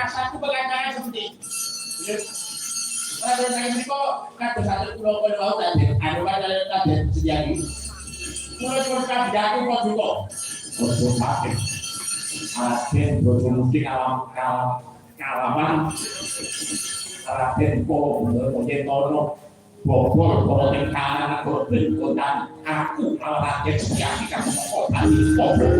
Satu pegangan seperti kalau saya ini kok kata satu pulau kalau tadi ada tadi sejadi mulai berkah jatuh kok juga untuk sakit akhir berfungsi kalaman akhir kok menjadi tono bobol kalau tingkalan aku berikutan aku kalau akhir sejadi kamu kok tadi bobol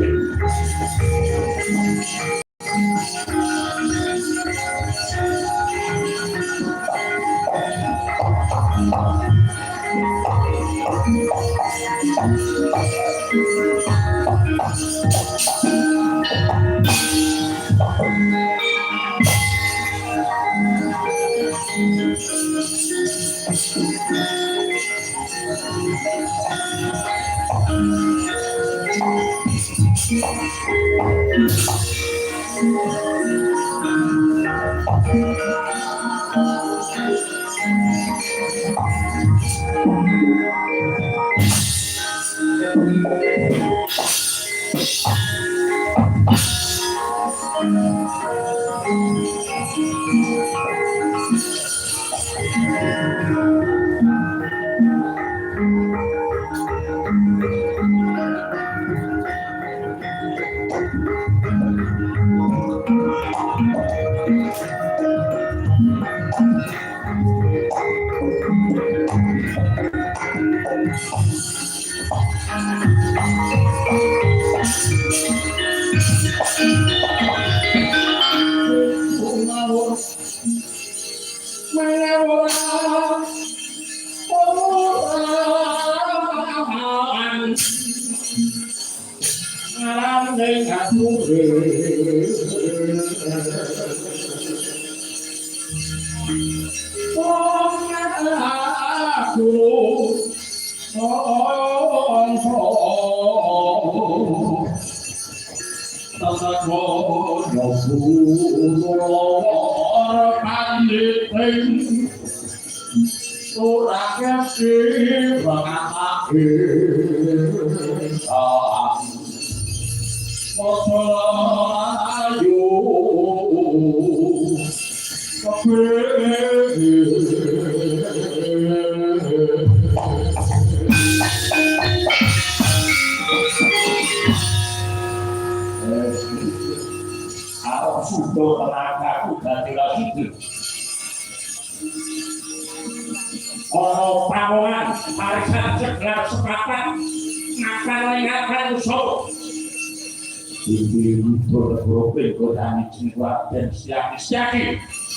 dan siap-siap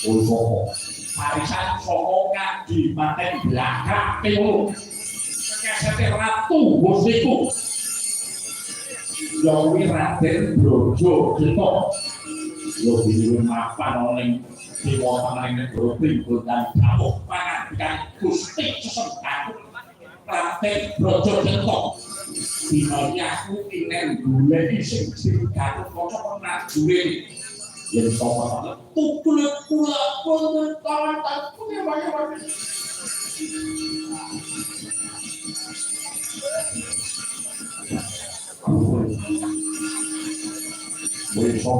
untuk arisan sokongan di maten belakang timur kekasih ratu bosiku Yawi Raden Brojo Gito lebih mapan oleh Dewa Tengah Negoro Pringgo dan Jauh Pangan dan Gusti Sesengkang Raden Brojo Gito dinanya aku ingin gule ising ganteng kocok pernah gule yang sopan banget pula tangan punya banyak besok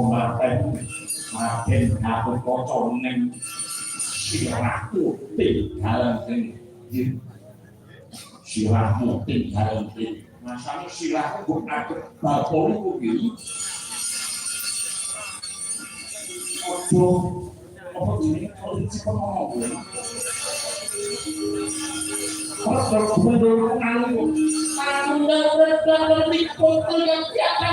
makin aku kocok neng sirahku tinggal sirahmu tinggal masanya sirahku bukan balkon itu gini apa ini kalau di sini ngomong kalau benar-benar aku udah berarti kota yang tiada